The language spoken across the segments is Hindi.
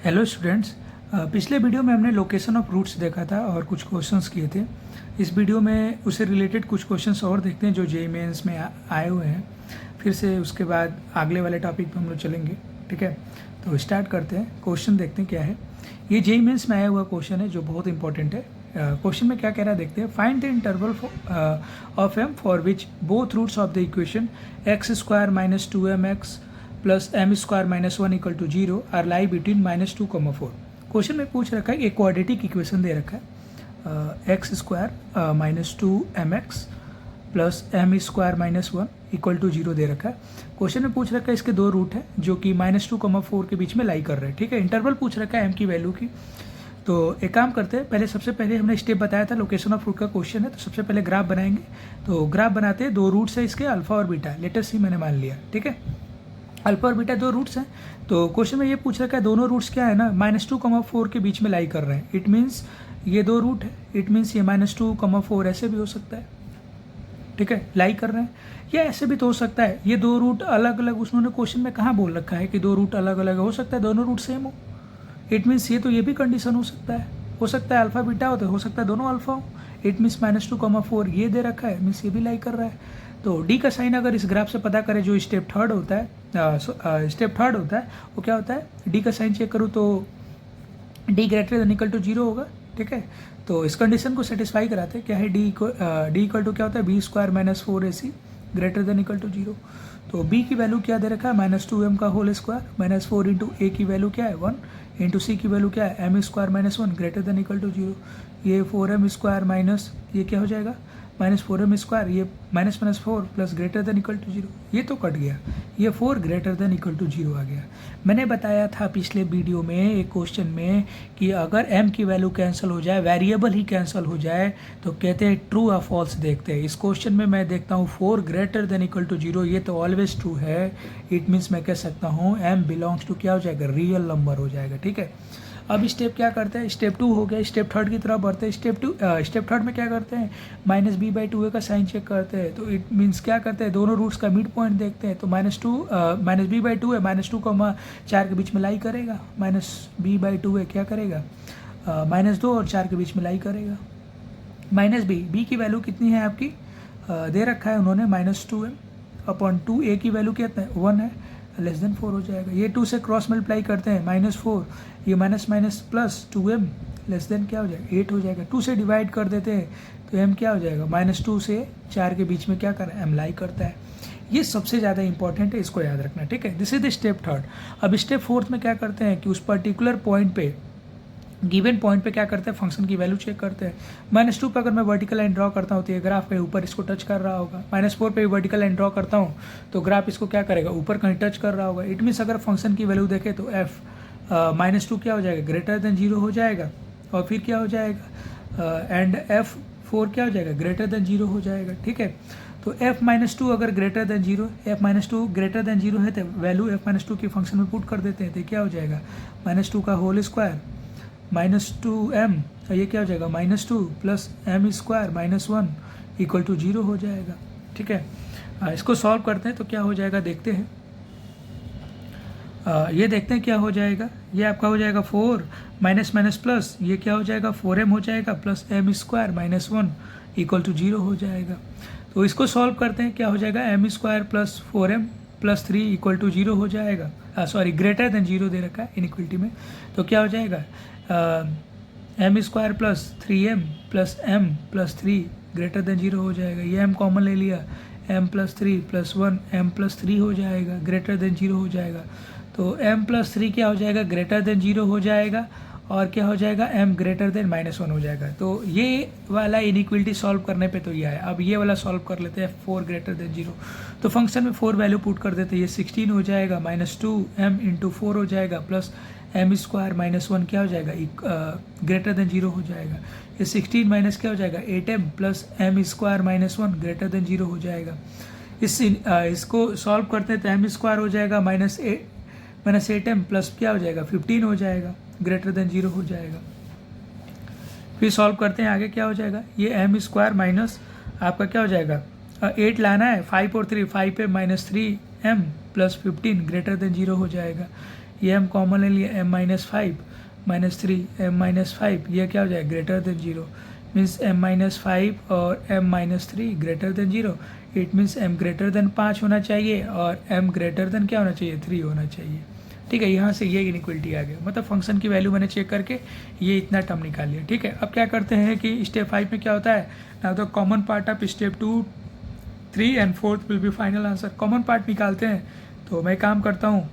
Hello students. पिछले वीडियो में हमने लोकेशन ऑफ रूट्स देखा था और कुछ क्वेश्चंस किए थे। इस वीडियो में उससे रिलेटेड कुछ क्वेश्चंस और देखते हैं जो जेईई मेंस में आए हुए हैं। फिर से उसके बाद अगले वाले टॉपिक पे हम लोग चलेंगे। ठीक है, तो स्टार्ट करते हैं। क्वेश्चन देखते हैं क्या है। ये जेईई मेंस में आया हुआ क्वेश्चन है जो बहुत इंपॉर्टेंट है। क्वेश्चन में क्या कह रहा है देखते हैं। Find the interval of m for which both roots of the equation x square minus 2mx plus m square minus 1 equal to 0 are lie between -2, 4। Question में पूछ रखा है, एक क्वाड्रेटिक इक्वेशन दे रखा है x square minus 2mx plus m square minus 1 equal to 0 दे रखा है। क्वेश्चन में पूछ रखा है इसके दो रूट है जो कि -2, 4 के बीच में लाई कर रहे हैं। ठीक है, इंटरवल पूछ रखा है एम की वैल्यू की। तो एक काम करते हैं, सबसे पहले हमने स्टेप बताया था, लोकेशन ऑफ रूट का क्वेश्चन है तो सबसे पहले ग्राफ बनाएंगे। तो ग्राफ बनाते हैं, दो रूट्स है इसके, अल्फा और बीटा। लेटेस्ट सी मैंने मान लिया। ठीक है, अल्फा और बीटा दो रूट्स हैं। तो क्वेश्चन में ये पूछ रखा है दोनों रूट्स क्या है ना, -2, 4 के बीच में लाई कर रहे हैं। इट मीन्स ये दो रूट है, इट मीन्स ये -2, 4 ऐसे भी हो सकता है। ठीक है, लाई कर रहे हैं, या ऐसे भी तो हो सकता है ये दो रूट अलग अलग। उसने क्वेश्चन में कहाँ बोल रखा है कि दो रूट अलग अलग हो सकता है, दोनों रूट सेम हो। इट मीन्स ये भी कंडीशन हो सकता है अल्फा बीटा हो तो हो सकता है दोनों अल्फा हो। इट मीन्स -2, 4 ये दे रखा है, मीन्स ये भी लाई कर रहा है। तो डी का साइन अगर इस ग्राफ से पता करें, जो स्टेप थर्ड होता है, वो क्या होता है, डी का साइन चेक करूँ तो D greater than equal to 0 होगा। ठीक है, तो इस कंडीशन को सेटिस्फाई कराते हैं। क्या है, डी इक्वल टू क्या होता है, b square minus 4ac greater than equal to 0। तो बी की वैल्यू क्या दे रखा है, -2m का होल स्क्वायर -4 इंटू ए की वैल्यू क्या है 1 इंटू सी की वैल्यू क्या है m square minus 1 greater than equal to 0। ये 4m स्क्वायर माइनस ये क्या हो जाएगा -4m स्क्वायर, ये -4 plus greater than equal to 0, ये तो कट गया, ये 4 ग्रेटर देन इक्वल टू 0 आ गया। मैंने बताया था पिछले वीडियो में एक क्वेश्चन में कि अगर m की वैल्यू कैंसिल हो जाए, वेरिएबल ही कैंसिल हो जाए, तो कहते हैं ट्रू या फॉल्स देखते हैं। इस क्वेश्चन में मैं देखता हूँ 4 ग्रेटर देन इक्वल टू 0, ये तो ऑलवेज ट्रू है। इट मीन्स मैं कह सकता हूँ m बिलोंग्स टू क्या हो जाएगा, रियल नंबर हो जाएगा। ठीक है, अब स्टेप क्या करते हैं, स्टेप 2 हो गया, स्टेप थर्ड की तरफ बढ़ते हैं। स्टेप थर्ड में क्या करते हैं, -b/2a का साइन चेक करते हैं। तो इट मीन्स क्या करते हैं, दोनों रूट्स का मिड पॉइंट देखते हैं। तो -b/2 है, -2, 4 के बीच में लाई करेगा। -b/2 है क्या करेगा, -2 और 4 के बीच में लाई करेगा। -b की वैल्यू कितनी है आपकी, दे रखा है उन्होंने -2m/2a की वैल्यू कितना है 1 है, लेस देन 4 हो जाएगा। ये 2 से क्रॉस मल्टीप्लाई करते हैं, -4, ये minus plus 2m less than क्या हो जाएगा 8 हो जाएगा। 2 से डिवाइड कर देते हैं तो m क्या हो जाएगा, -2 से 4 के बीच में क्या कर रहा है, m लाई करता है। ये सबसे ज़्यादा इंपॉर्टेंट है, इसको याद रखना। ठीक है, this is the step third. अब स्टेप फोर्थ में क्या करते हैं कि उस पर्टिकुलर पॉइंट पे, गिवन पॉइंट पे क्या करते हैं, फंक्शन की वैल्यू चेक करते हैं। -2 पे अगर मैं वर्टिकल लाइन ड्रॉ करता हूँ तो ये ग्राफ के ऊपर इसको टच कर रहा होगा। -4 पे वर्टिकल लाइन ड्रॉ करता हूँ तो ग्राफ इसको क्या करेगा, ऊपर कहीं टच कर रहा होगा। इट मीन्स अगर फंक्शन की वैल्यू देखें तो f -2 क्या हो जाएगा, ग्रेटर देन 0 हो जाएगा, और फिर क्या हो जाएगा एंड f4 क्या हो जाएगा, ग्रेटर देन 0 हो जाएगा। ठीक है, तो f-2 अगर greater than 0, f-2 greater than 0 है तो वैल्यू f-2 की फंक्शन में पुट कर देते हैं। तो क्या हो जाएगा, -2 का होल स्क्वायर -2m, ये क्या हो जाएगा -2 plus m square -1 equal to 0 हो जाएगा। ठीक है, इसको सॉल्व करते हैं तो क्या हो जाएगा देखते हैं। ये देखते हैं क्या हो जाएगा। ये आपका हो जाएगा 4 माइनस प्लस, ये क्या हो जाएगा 4m हो जाएगा plus m square -1 equal to 0 हो जाएगा। तो इसको सॉल्व करते हैं, क्या हो जाएगा m square plus 4m plus 3 equal to 0 हो जाएगा। सॉरी, ग्रेटर देन 0 दे रखा है इनइक्वलिटी में। तो क्या हो जाएगा m square plus 3m plus m plus 3 greater than 0 हो जाएगा। ये m कॉमन ले लिया, m plus 3 plus 1 m plus 3 हो जाएगा, ग्रेटर देन 0 हो जाएगा। तो m प्लस 3 क्या हो जाएगा, ग्रेटर देन 0 हो जाएगा, और क्या हो जाएगा m ग्रेटर देन -1 हो जाएगा। तो ये वाला इनइक्वलिटी सॉल्व करने पे तो ये है। अब ये वाला सॉल्व कर लेते हैं, 4 ग्रेटर देन 0। तो फंक्शन में 4 वैल्यू पुट कर देते हैं, ये 16 हो जाएगा, -2m इंटू 4 हो जाएगा प्लस m स्क्वायर -1 क्या हो जाएगा, ग्रेटर देन 0 हो जाएगा। ये 16 माइनस क्या हो जाएगा 8m plus m square -1 greater then 0 हो जाएगा। इसको सॉल्व करते हैं तो m स्क्वायर हो जाएगा -8m प्लस क्या हो जाएगा 15 हो जाएगा, ग्रेटर देन 0 हो जाएगा। फिर सॉल्व करते हैं, आगे क्या हो जाएगा, ये m स्क्वायर माइनस आपका क्या हो जाएगा 8 लाना है, 5 और 3, 5 पे -3m प्लस 15 ग्रेटर देन 0 हो जाएगा। ये m कॉमन ले लिया, m minus 5 minus 3 m minus 5, ये क्या हो जाएगा greater than 0, means m minus 5 और m minus 3 greater than 0, it means m greater than 5 होना चाहिए और m ग्रेटर देन क्या होना चाहिए 3 होना चाहिए। ठीक है, यहाँ से ये इनइक्वलिटी आ गया, मतलब फंक्शन की वैल्यू मैंने चेक करके ये इतना टर्म निकाल लिया। ठीक है, अब क्या करते हैं कि स्टेप 5 में क्या होता है ना, तो common part of step 2 3 and 4 will be final answer. Common part निकालते हैं, तो मैं काम करता हूँ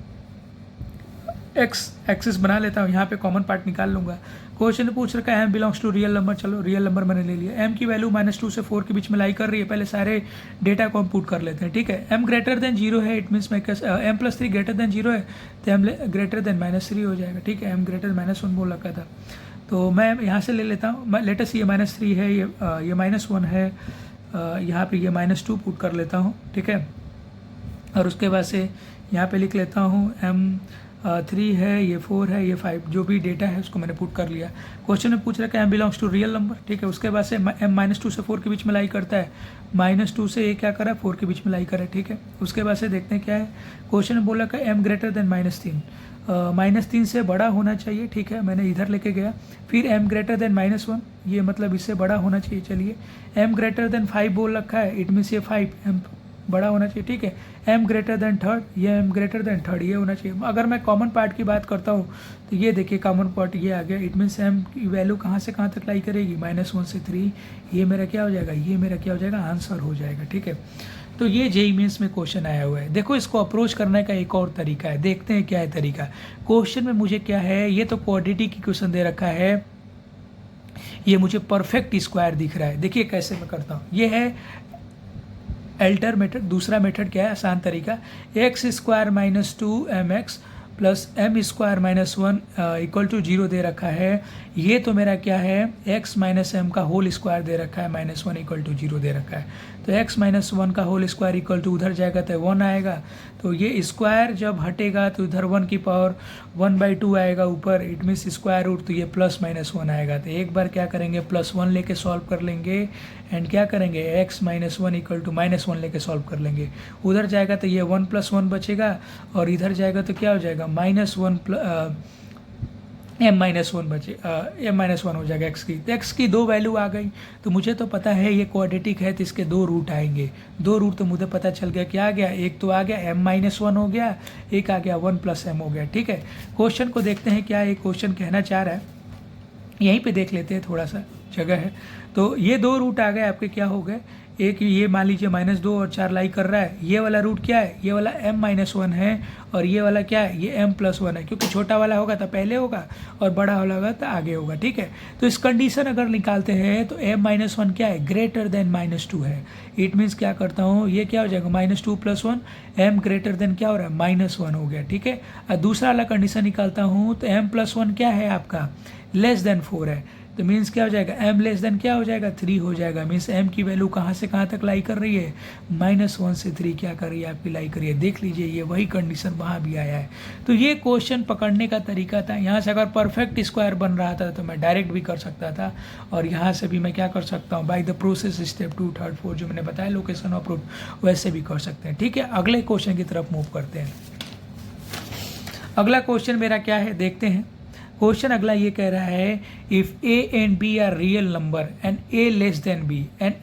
एक्स एक्सिस बना लेता हूँ, यहाँ पे कॉमन पार्ट निकाल लूँगा। क्वेश्चन पूछ रखा है m belongs to real number, चलो रियल नंबर मैंने ले लिया। m की वैल्यू -2 से 4 के बीच में लाई कर रही है, पहले सारे डेटा को हम पुट कर लेते हैं। ठीक है, m ग्रेटर देन 0 है, इट मीन्स मैं m प्लस 3 ग्रेटर देन 0 है, तो m ग्रेटर देन -3 हो जाएगा। ठीक है, m ग्रेटर -1 बोल रखा था, तो मैं यहाँ से ले लेता हूँ। लेटेस्ट ये -3 है, ये -1 है, यहाँ पे ये -2 पुट कर लेता हूँ। ठीक है, और उसके बाद से यहाँ पे लिख लेता हूँ m3 है, ये 4 है, ये 5, जो भी डेटा है उसको मैंने पुट कर लिया। क्वेश्चन में पूछ रहा है कि m belongs to real number. ठीक है, उसके बाद से m -2 से 4 के बीच में लाई करता है, -2 से ये क्या करा है 4 के बीच में लाई करा है। ठीक है, उसके बाद से देखते हैं क्या है। क्वेश्चन में बोला कि m ग्रेटर देन -3, -3 से बड़ा होना चाहिए। ठीक है, मैंने इधर लेके गया, फिर m ग्रेटर देन -1, ये मतलब इससे बड़ा होना चाहिए। चलिए, m ग्रेटर देन 5 बोल रखा है, इट मीन्स ये 5 m बड़ा होना चाहिए। ठीक है, m ग्रेटर देन 3, ये m ग्रेटर देन 3 ये होना चाहिए। अगर मैं कॉमन पार्ट की बात करता हूँ तो ये देखिए कॉमन पार्ट ये आ गया, इट मीन्स m की वैल्यू कहाँ से कहाँ तक लाई करेगी, -1 से 3, ये मेरा क्या हो जाएगा, ये मेरा क्या हो जाएगा आंसर हो जाएगा। ठीक है, तो ये जेईई मेंस में क्वेश्चन आया हुआ है। देखो, इसको अप्रोच करने का एक और तरीका है, देखते हैं क्या है तरीका। क्वेश्चन में मुझे क्या है, ये तो क्वाड्रेटिक इक्वेशन दे रखा है, ये मुझे परफेक्ट स्क्वायर दिख रहा है। देखिए कैसे मैं करता हूँ, ये है एल्टर मेथड। दूसरा मेथड क्या है, आसान तरीका, x square -2mx plus m square -1 equal to 0 दे रखा है। ये तो मेरा क्या है, x माइनस m का होल स्क्वायर दे रखा है, -1 इक्वल टू 0 दे रखा है। तो x माइनस 1 का होल स्क्वायर इक्वल टू उधर जाएगा तो 1 आएगा, तो ये स्क्वायर जब हटेगा तो इधर 1 की पावर 1/2 आएगा ऊपर, इट मीन्स स्क्वायर रूट, तो ये +-1 आएगा। तो एक बार क्या करेंगे, +1 लेके सॉल्व कर लेंगे, एंड क्या करेंगे x माइनस 1 इक्वल टू -1 लेके सॉल्व कर लेंगे। उधर जाएगा तो ये 1 + 1 बचेगा, और इधर जाएगा तो क्या हो जाएगा -1 m-1 बचे, m-1 हो जाएगा x की। तो x की 2 वैल्यू आ गई, तो मुझे तो पता है ये क्वाड्रेटिक है, तो इसके 2 रूट आएंगे। 2 रूट तो मुझे पता चल गया, क्या आ गया, एक तो आ गया m-1 हो गया, एक आ गया 1 + m हो गया। ठीक है, क्वेश्चन को देखते हैं क्या ये क्वेश्चन कहना चाह रहा है, यहीं पे देख लेते हैं, थोड़ा सा जगह है। तो ये 2 रूट आ गए आपके, क्या हो गए, एक ये मान लीजिए -2 और 4 लाई कर रहा है, ये वाला रूट क्या है, ये वाला m-1 है, और ये वाला क्या है, ये m+1 है, क्योंकि छोटा वाला होगा तो पहले होगा और बड़ा वाला होगा तो आगे होगा। ठीक है, तो इस कंडीशन अगर निकालते हैं तो m-1 क्या है, ग्रेटर देन -2 है। इट मीन्स क्या करता हूँ, ये क्या हो जाएगा, -2 + 1, m ग्रेटर देन क्या हो रहा है, -1 हो गया। ठीक है, और दूसरा वाला कंडीशन निकालता हूँ तो m+1 क्या है आपका, <4 है, तो मीन्स क्या हो जाएगा, m लेस देन क्या हो जाएगा, 3 हो जाएगा। मीन्स m की वैल्यू कहाँ से कहाँ तक लाई कर रही है, -1 से 3 क्या कर रही है आपकी, लाई कर रही है। देख लीजिए, ये वही कंडीशन वहाँ भी आया है। तो ये क्वेश्चन पकड़ने का तरीका था। यहाँ से अगर परफेक्ट स्क्वायर बन रहा था तो मैं डायरेक्ट भी कर सकता था, और यहाँ से भी मैं क्या कर सकता हूँ, बाय द प्रोसेस स्टेप 2, 3, 4 जो मैंने बताया लोकेशन ऑफ रूट, वैसे भी कर सकते हैं। ठीक है, अगले क्वेश्चन की तरफ मूव करते हैं। अगला क्वेश्चन मेरा क्या है, देखते हैं। क्वेश्चन अगला ये कह रहा है, if a and b are real number and a less than b and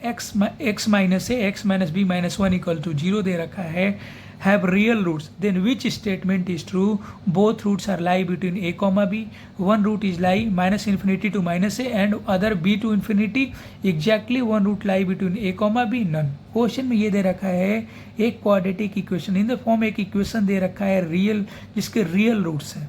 x minus a x minus b -1 equal to 0 दे रखा है, have real roots, then which statement is true, both roots are lie between a, b, one root is lie -∞ to -a and other b to ∞, exactly one root lie between a, b, none. Question में ये दे रखा है एक quadratic equation in the form, एक इक्वेशन दे रखा है रियल, जिसके रियल रूट्स हैं।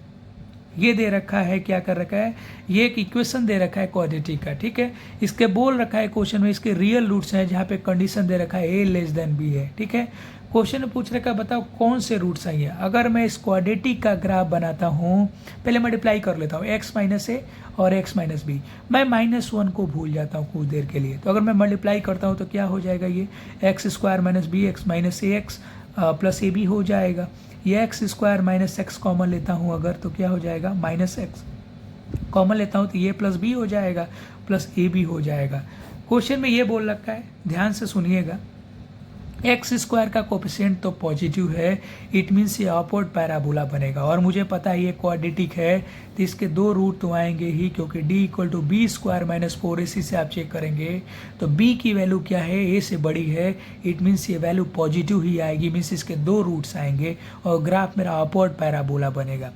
ये दे रखा है, क्या कर रखा है, ये एक इक्वेशन दे रखा है क्वाड्रेटिक का। ठीक है, इसके बोल रखा है क्वेश्चन में इसके रियल रूट्स हैं, जहाँ पे कंडीशन दे रखा है a लेस देन b है। ठीक है, क्वेश्चन में पूछ रखा है बताओ कौन से रूट्स हैं ये। अगर मैं इस क्वाड्रेटिक का ग्राफ बनाता हूँ, पहले मल्टीप्लाई कर लेता हूँ x माइनस a और x माइनस b, मैं -1 को भूल जाता हूँ कुछ देर के लिए। तो अगर मैं मल्टीप्लाई करता हूँ तो क्या हो जाएगा, ये x² - b x minus ax plus ab हो जाएगा। ये x² - x कॉमन लेता हूँ अगर, तो क्या हो जाएगा, -x कॉमन लेता हूँ तो ये प्लस b हो जाएगा, प्लस ab हो जाएगा। क्वेश्चन में ये बोल रखा है, ध्यान से सुनिएगा, एक्स स्क्वायर का कोफिशिएंट तो पॉजिटिव है, इट मीन्स ये अपवर्ड पैराबोला बनेगा। और मुझे पता है ये क्वाड्रेटिक है, तो इसके दो रूट तो आएंगे ही, क्योंकि D equal to B square minus 4ac से आप चेक करेंगे तो बी की वैल्यू क्या है, ए से बड़ी है, इट मीन्स ये वैल्यू पॉजिटिव ही आएगी, मीन्स इसके दो रूट्स आएंगे और ग्राफ मेरा अपवर्ड पैराबोला बनेगा।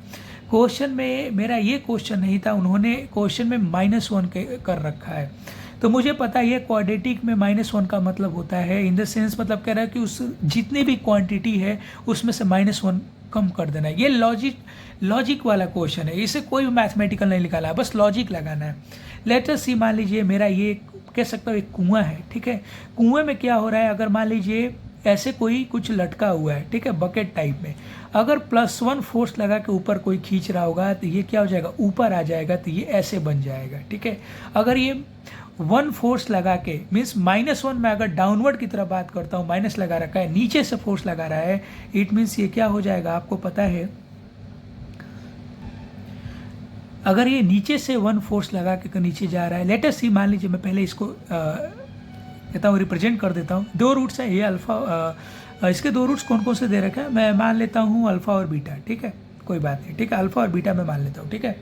क्वेश्चन में मेरा ये क्वेश्चन नहीं था, उन्होंने क्वेश्चन में -1 कर रखा है, तो मुझे पता है ये क्वाड्रेटिक में -1 का मतलब होता है इन द सेंस, मतलब कह रहा है कि उस जितनी भी क्वांटिटी है उसमें से -1 कम कर देना है। ये लॉजिक वाला क्वेश्चन है, इसे कोई भी मैथमेटिकल नहीं निकाला है, बस लॉजिक लगाना है। लेट अस सी, मान लीजिए मेरा ये कह सकता हूँ एक कुआं है, ठीक है। कुएं में क्या हो रहा है, अगर मान लीजिए ऐसे कोई कुछ लटका हुआ है, ठीक है, बकेट टाइप में, अगर +1 फोर्स लगा के ऊपर कोई खींच रहा होगा तो ये क्या हो जाएगा, ऊपर आ जाएगा, तो ये ऐसे बन जाएगा, ठीक है। अगर ये 1 फोर्स लगा के मीन्स -1 में अगर डाउनवर्ड की तरफ बात करता हूँ, माइनस लगा रखा है, नीचे से फोर्स लगा रहा है, इट मीन्स ये क्या हो जाएगा, आपको पता है अगर ये नीचे से 1 फोर्स लगा के नीचे जा रहा है, लेट अस सी, मान लीजिए मैं पहले इसको कहता हूँ रिप्रेजेंट कर देता हूँ। दो रूट्स है ये अल्फा, इसके दो रूट्स कौन कौन से दे रखे हैं, मैं मान लेता हूँ अल्फा और बीटा, ठीक है, कोई बात नहीं, ठीक है, अल्फा और बीटा मैं मान लेता हूँ, ठीक है।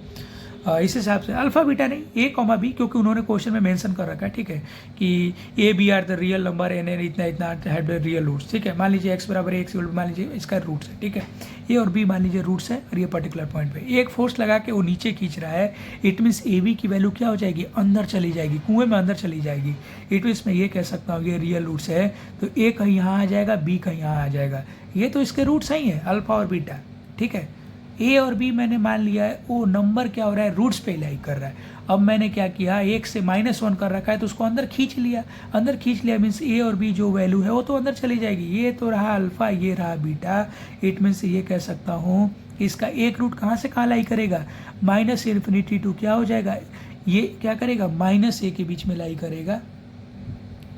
इस हिसाब से अल्फा बीटा नहीं, ए कॉमा बी, क्योंकि उन्होंने क्वेश्चन में मेंशन कर रखा है, ठीक है, कि A B are the real number, N N इतना इतना हैव द रियल रूट्स, ठीक है। मान लीजिए एक्स बराबर एक्स, मान लीजिए इसका रूट्स है, ठीक है, ए और बी मान लीजिए रूट्स है, और ये पर्टिकुलर पॉइंट पे एक फोर्स लगा के वो नीचे खींच रहा है, इट मीन्स ए बी की वैल्यू क्या हो जाएगी, अंदर चली जाएगी, कुएं में अंदर चली जाएगी। इट मीन्स मैं ये कह सकता हूँ ये रियल रूट्स है, तो ए कहीं यहाँ आ जाएगा, बी कहीं यहाँ आ जाएगा, ये तो इसके रूट्स ही है अल्फा और बीटा, ठीक है। ए और बी मैंने मान लिया है, वो नंबर क्या हो रहा है, रूट्स पे लाई कर रहा है। अब मैंने क्या किया, एक से -1 कर रखा है तो उसको अंदर खींच लिया, अंदर खींच लिया मीन्स ए और बी जो वैल्यू है वो तो अंदर चली जाएगी। ये तो रहा अल्फा, ये रहा बीटा, इट मीन्स ये कह सकता हूँ इसका एक रूट कहाँ से कहाँ लाई करेगा, -∞ टू क्या हो जाएगा, ये क्या करेगा, -a के बीच में लाई करेगा,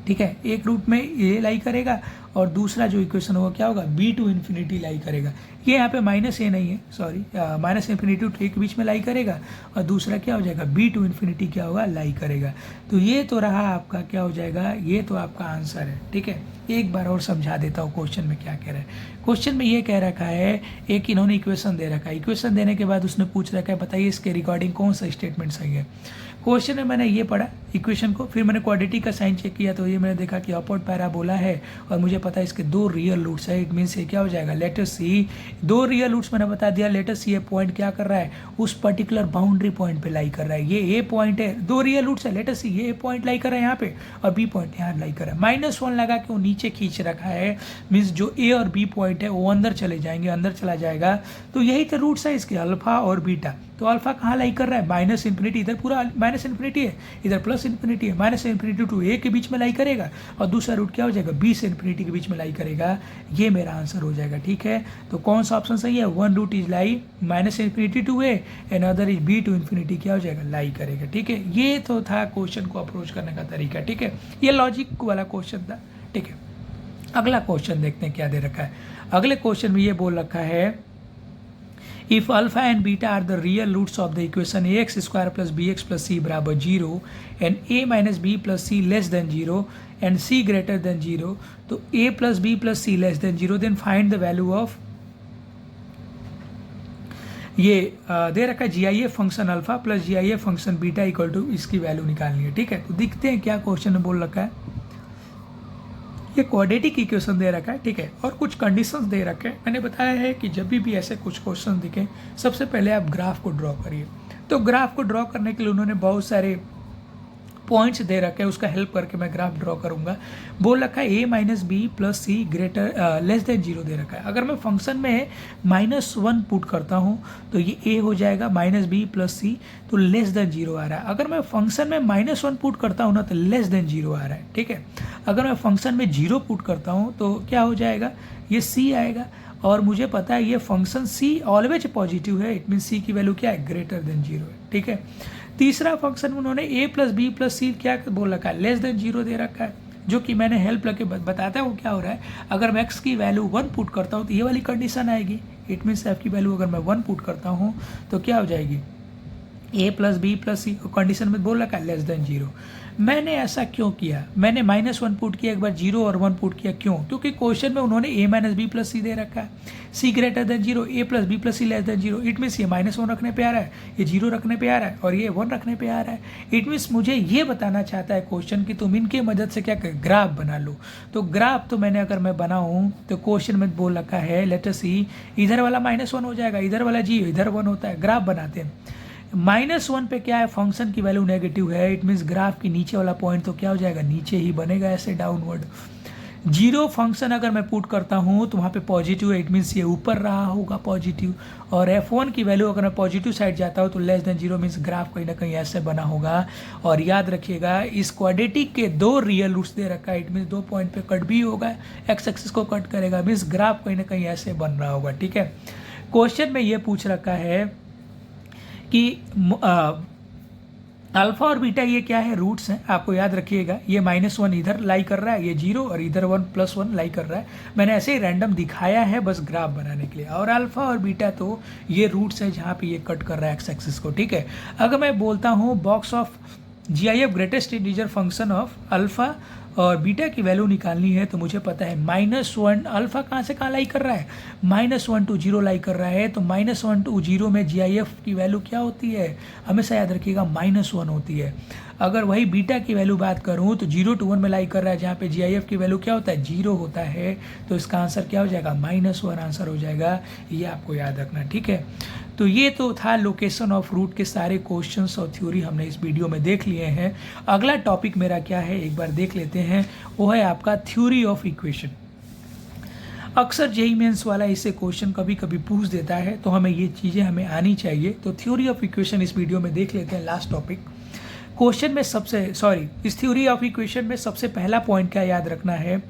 ठीक है। एक रूट में ये लाई करेगा और दूसरा जो इक्वेशन होगा क्या होगा, b टू इन्फिनिटी लाई करेगा। ये यहाँ पे -a नहीं है, सॉरी, -∞ टू a के बीच में लाई करेगा और दूसरा क्या हो जाएगा, b टू इन्फिनिटी क्या होगा, लाई करेगा। तो ये तो रहा आपका क्या हो जाएगा, ये तो आपका आंसर है, ठीक है। एक बार और समझा देता हूँ क्वेश्चन में क्या कह रहा है। क्वेश्चन में ये कह रखा है, एक इन्होंने इक्वेशन दे रखा है, इक्वेशन देने के बाद उसने पूछ रखा है बताइए इसके रिगार्डिंग कौन सा स्टेटमेंट सही है। क्वेश्चन में मैंने ये पढ़ा इक्वेशन को, फिर मैंने क्वाड्रेटिक का साइन चेक किया, तो ये मैंने देखा कि अपवर्ड पैराबोला है और मुझे पता है इसके दो रियल रूट्स है, इट मीन्स ये क्या हो जाएगा, लेट अस सी, दो रियल रूट्स मैंने बता दिया। लेट अस सी ये पॉइंट क्या कर रहा है, उस पर्टिकुलर बाउंड्री पॉइंट पे लाई कर रहा है, ये ए पॉइंट है, दो रियल रूट्स है, लेट अस सी ये ए पॉइंट लाई कर रहा है यहाँ पे और बी पॉइंट यहाँ लाई कर रहा है। -1 लगा के वो नीचे खींच रखा है, मीन्स जो ए और बी पॉइंट है वो अंदर चले जाएंगे, अंदर चला जाएगा, तो यही तो रूट्स है इसके अल्फा और बीटा। तो अल्फा कहाँ लाई कर रहा है, -∞, इधर पूरा -∞ है, इधर +∞ है, -∞ टू a के बीच में लाई करेगा और दूसरा रूट क्या हो जाएगा, b से ∞ के बीच में लाई करेगा। ये मेरा आंसर हो जाएगा, ठीक है। तो कौन सा ऑप्शन सही है, one root is lie -∞ to a and other is b to infinity क्या हो जाएगा, लाई करेगा, ठीक है। ये तो था क्वेश्चन को अप्रोच करने का तरीका, ठीक है। ये लॉजिक वाला क्वेश्चन था, ठीक है। अगला क्वेश्चन देखते हैं क्या दे रखा है। अगले क्वेश्चन में ये बोल रखा है, if alpha and beta are the real roots of the equation ax square plus bx plus c बराबर 0 and a minus b plus c less than 0 and c greater than 0, तो a plus b plus c less than 0, then find the value of, ये दे रखा है GIF function alpha plus GIF function beta equal to, इसकी वैल्यू निकालनी है, ठीक है। तो देखते हैं क्या क्वेश्चन में बोल रखा है। ये क्वाड्रेटिक इक्वेशन दे रखा है, ठीक है, और कुछ कंडीशंस दे रखे हैं। मैंने बताया है कि जब भी ऐसे कुछ क्वेश्चन दिखे सबसे पहले आप ग्राफ को ड्रॉ करिए। तो ग्राफ को ड्रॉ करने के लिए उन्होंने बहुत सारे पॉइंट्स दे रखे हैं, उसका हेल्प करके मैं ग्राफ ड्रॉ करूंगा। बोल रखा है a minus B plus C greater less than 0 दे रखा है। अगर मैं फंक्शन में -1 पुट करता हूँ तो ये a हो जाएगा -b प्लस सी, तो लेस देन 0 आ रहा है। अगर मैं फंक्शन में -1 पुट करता हूँ ना तो लेस देन 0 आ रहा है, ठीक है। अगर मैं फंक्शन में 0 पुट करता हूँ तो क्या हो जाएगा, ये c आएगा। और मुझे पता है ये फंक्शन c ऑलवेज पॉजिटिव है, इट मीन c की वैल्यू क्या है, ग्रेटर देन 0 है, ठीक है। तीसरा फंक्शन में उन्होंने a प्लस बी प्लस सी क्या बोल रखा है, लेस देन 0 दे रखा है, जो कि मैंने हेल्प लेके बताता हूँ क्या हो रहा है। अगर मैं x की वैल्यू 1 पुट करता हूँ तो ये वाली कंडीशन आएगी, इट मीन्स f की वैल्यू अगर मैं 1 पुट करता हूँ तो क्या हो जाएगी, ए प्लस बी प्लस सी कंडीशन में बोल रखा है लेस देन जीरो। मैंने ऐसा क्यों किया, मैंने -1 पुट किया, एक बार 0 और 1 पुट किया, क्यों? क्योंकि क्वेश्चन में उन्होंने a minus B plus C दे रखा है, c greater than zero, a plus B plus C less than zero. It means ये -1 रखने पे आ रहा है, ये 0 रखने पे आ रहा है और ये 1 रखने पे आ रहा है। इट मीन्स मुझे ये बताना चाहता है क्वेश्चन कि तुम इनके मदद से क्या कर ग्राफ बना लो। तो ग्राफ तो मैंने अगर मैं बनाऊँ तो क्वेश्चन में बोल रखा है लेट अस सी, इधर वाला -1 हो जाएगा, इधर वाला 0, इधर 1 होता है। ग्राफ बनाते हैं, -1 पे क्या है, फंक्शन की वैल्यू नेगेटिव है। इट मीन्स ग्राफ की नीचे वाला पॉइंट तो क्या हो जाएगा, नीचे ही बनेगा ऐसे डाउनवर्ड। 0 फंक्शन अगर मैं पुट करता हूँ तो वहाँ पे पॉजिटिव है, इट मीन्स ये ऊपर रहा होगा पॉजिटिव। और f1 की वैल्यू अगर मैं पॉजिटिव साइड जाता हूँ तो less than zero means graph कहीं ना कहीं ऐसे बना होगा। और याद रखिएगा इस क्वाड्रेटिक के 2 रियल रूट्स दे रखा है, इट मीन्स 2 पॉइंट पे कट भी होगा, एक्स एक्सिस को कट करेगा, मीन्स ग्राफ कहीं ना कहीं ऐसे बन रहा होगा। ठीक है, क्वेश्चन में ये पूछ रखा है कि अल्फा और बीटा ये क्या है, रूट्स हैं। आपको याद रखिएगा ये -1 इधर लाई कर रहा है, ये 0 और इधर 1 + 1 लाई कर रहा है। मैंने ऐसे ही रैंडम दिखाया है बस ग्राफ बनाने के लिए। और अल्फा और बीटा तो ये रूट्स है जहाँ पे ये कट कर रहा है एक्स एक्सिस को। ठीक है, अगर मैं बोलता हूँ box of GIF greatest integer function of alpha और बीटा की वैल्यू निकालनी है तो मुझे पता है -1 अल्फा कहाँ से कहाँ लाई कर रहा है, -1 to 0 लाई कर रहा है। तो -1 to 0 में GIF की वैल्यू क्या होती है, हमेशा याद रखिएगा -1 होती है। अगर वही बीटा की वैल्यू बात करूँ तो 0 to 1 में लाई कर रहा है, जहाँ पे GIF की वैल्यू क्या होता है, 0 होता है। तो इसका आंसर क्या हो जाएगा, -1 आंसर हो जाएगा। ये आपको याद रखना। ठीक है, तो ये तो था लोकेशन ऑफ रूट के सारे क्वेश्चंस और थ्योरी हमने इस वीडियो में देख लिए हैं। अगला टॉपिक मेरा क्या है एक बार देख लेते हैं, वो है आपका थ्योरी ऑफ इक्वेशन। अक्सर जेईई मेंस वाला इससे क्वेश्चन कभी कभी पूछ देता है, तो हमें ये चीज़ें हमें आनी चाहिए। तो थ्योरी ऑफ इक्वेशन इस वीडियो में देख लेते हैं, लास्ट टॉपिक। क्वेश्चन में इस थ्योरी ऑफ इक्वेशन में सबसे पहला पॉइंट क्या याद रखना है,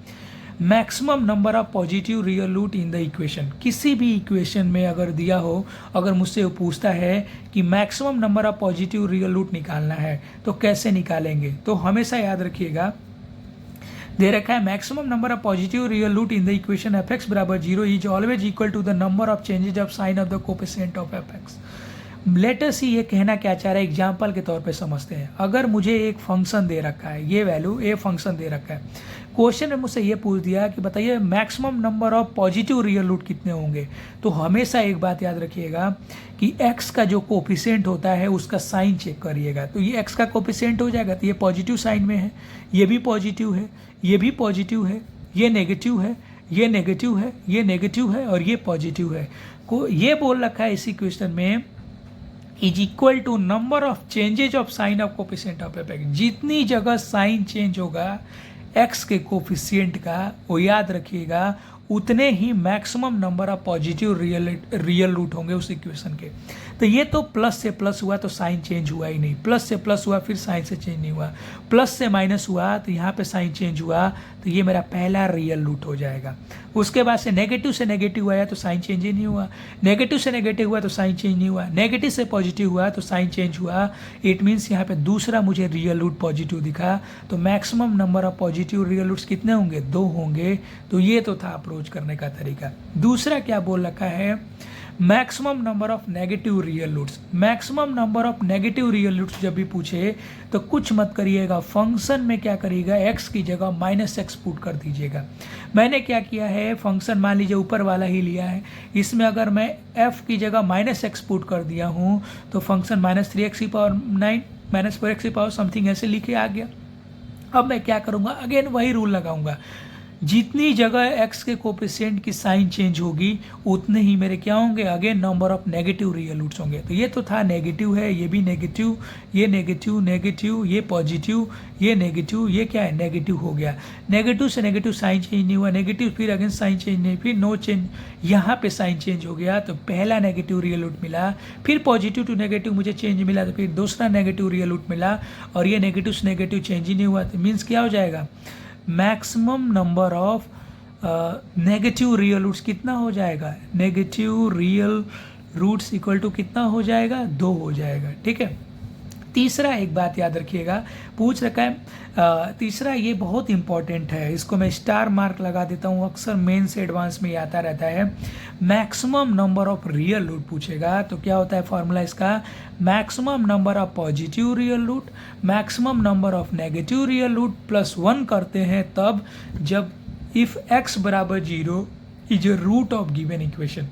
maximum number of positive real root in the equation. किसी भी इक्वेशन में अगर दिया हो, अगर मुझसे वो पूछता है कि maximum number of positive real root निकालना है तो कैसे निकालेंगे, तो हमेशा याद रखिएगा दे रखा है maximum number of positive real root in the equation f(x) = 0 is always equal to the number of changes of sign of the coefficient of f(x)। Letter C ये कहना क्या चाह रहा है, एग्जाम्पल के तौर पे समझते हैं। अगर मुझे एक फंक्शन दे रखा है, ये वैल्यू ए फंक्शन दे रखा है, क्वेश्चन में मुझसे ये पूछ दिया कि बताइए maximum number of positive real root कितने होंगे। तो हमेशा एक बात याद रखिएगा कि x का जो कोफिशिएंट होता है उसका साइन चेक करिएगा। तो ये x का कोफिशिएंट हो जाएगा, तो ये पॉजिटिव साइन में है, ये भी पॉजिटिव है, ये भी पॉजिटिव है, ये नेगेटिव है, ये नेगेटिव है, ये नेगेटिव है और ये पॉजिटिव है। को ये बोल रखा है इसी क्वेश्चन में is equal to number of changes of sign of coefficient of f(x)। जितनी जगह साइन चेंज होगा x के कोफिशिएंट का, वो याद रखिएगा उतने ही maximum number of positive real root होंगे उस इक्वेशन के। तो ये तो प्लस से प्लस हुआ तो साइन चेंज हुआ ही नहीं, प्लस से प्लस हुआ फिर साइन से चेंज नहीं हुआ, प्लस से माइनस हुआ तो यहाँ पे साइन चेंज हुआ, तो ये मेरा पहला रियल रूट हो जाएगा। उसके बाद से नेगेटिव आया तो साइन चेंज ही नहीं हुआ, नेगेटिव से नेगेटिव हुआ तो साइन चेंज नहीं हुआ, नेगेटिव से पॉजिटिव हुआ तो साइन चेंज हुआ। इट मीन्स यहाँ पे दूसरा मुझे रियल रूट पॉजिटिव दिखा। तो maximum number of positive real roots कितने होंगे, 2 होंगे। तो ये तो था अप्रोच करने का तरीका। दूसरा क्या बोल रखा है, maximum number of negative real roots. Maximum number of negative real roots जब भी पूछे तो कुछ मत करिएगा, फंक्शन में क्या करिएगा, x की जगह -x पुट कर दीजिएगा। मैंने क्या किया है, फंक्शन मान लीजिए ऊपर वाला ही लिया है, इसमें अगर मैं f की जगह -x पुट कर दिया हूँ तो फंक्शन -3x⁹ -4x समथिंग ऐसे लिखे आ गया। अब मैं क्या करूँगा, अगेन वही रूल लगाऊंगा, जितनी जगह x के कोफिशिएंट की साइन चेंज होगी उतने ही मेरे क्या होंगे, again number of negative real roots होंगे। तो ये तो था नेगेटिव है, ये भी नेगेटिव, ये नेगेटिव, नेगेटिव, ये पॉजिटिव, ये नेगेटिव, ये क्या है, नेगेटिव हो गया। नेगेटिव से नेगेटिव साइन चेंज नहीं हुआ, नेगेटिव फिर अगेन साइन चेंज नहीं, फिर नो चेंज, यहाँ पे साइन चेंज हो गया तो पहला नेगेटिव रियल रूट मिला। फिर पॉजिटिव टू नेगेटिव मुझे चेंज मिला तो फिर दूसरा नेगेटिव रियल रूट मिला, और ये नेगेटिव से नेगेटिव चेंज ही नहीं हुआ। तो मीन्स क्या हो जाएगा, maximum number of negative real roots कितना हो जाएगा, negative real roots equal to कितना हो जाएगा, 2 हो जाएगा। ठीक है, तीसरा एक बात याद रखिएगा, पूछ रखा है तीसरा, ये बहुत इंपॉर्टेंट है, इसको मैं स्टार मार्क लगा देता हूँ, अक्सर मेन से एडवांस में आता रहता है। Maximum number of real root पूछेगा तो क्या होता है फॉर्मूला इसका, maximum number of positive real root maximum number of negative real root plus 1 करते हैं तब जब इफ x बराबर 0 is a root of given equation.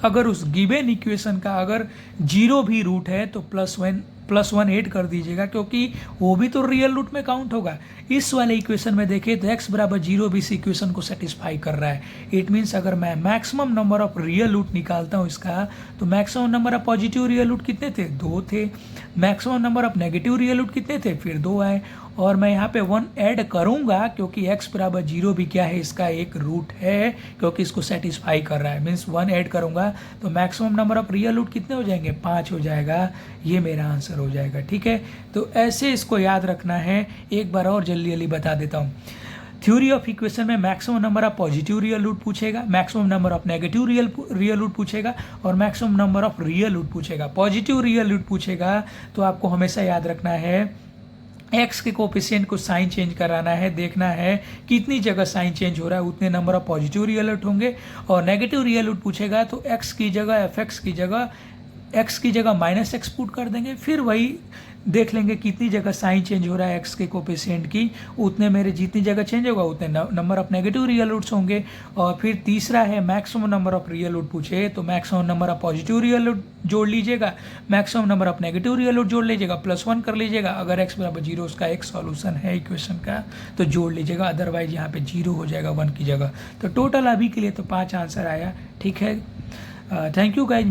अगर उस गिवन इक्वेशन का अगर 0 भी रूट है तो +1 ऐड कर दीजिएगा, क्योंकि वो भी तो रियल रूट में काउंट होगा। इस वाले इक्वेशन में देखें तो x बराबर 0 भी इस इक्वेशन को सेटिस्फाई कर रहा है। इट मीन्स अगर मैं maximum number of real root निकालता हूँ इसका, तो maximum number of positive real root कितने थे, 2 थे। Maximum number of negative real root कितने थे, फिर 2 आए। और मैं यहाँ पे 1 ऐड करूँगा क्योंकि x बराबर 0 भी क्या है, इसका एक रूट है, क्योंकि इसको सेटिस्फाई कर रहा है। मीन्स 1 ऐड करूँगा तो maximum number of real root कितने हो जाएंगे, 5 हो जाएगा। ये मेरा आंसर हो जाएगा। ठीक है, तो ऐसे इसको याद रखना है। एक बार और जल्दी बता देता हूँ। थ्योरी ऑफ इक्वेशन में maximum number of positive real root पूछेगा, maximum number of negative real root पूछेगा और maximum number of real root पूछेगा। पॉजिटिव रियल रूट पूछेगा तो आपको हमेशा याद रखना है x के कोफिशिएंट को साइन चेंज कराना है, देखना है कितनी जगह साइन चेंज हो रहा है, उतने number of positive real root होंगे। और नेगेटिव रियल रूट पूछेगा तो x की जगह fx की जगह -x पुट कर देंगे, फिर वही देख लेंगे कितनी जगह साइन चेंज हो रहा है x के कोफिशिएंट की, उतने मेरे जितनी जगह चेंज होगा उतने number of negative real roots होंगे। और फिर तीसरा है maximum number of real root पूछे तो maximum number of positive real root जोड़ लीजिएगा, maximum number of negative real root जोड़ लीजिएगा, +1 कर लीजिएगा। अगर x बराबर 0 उसका एक सॉल्यूशन है इक्वेशन का तो जोड़ लीजिएगा, अदरवाइज यहाँ पे 0 हो जाएगा 1 की जगह। तो टोटल अभी के लिए तो 5 आंसर आया। ठीक है, थैंक यू गाइज।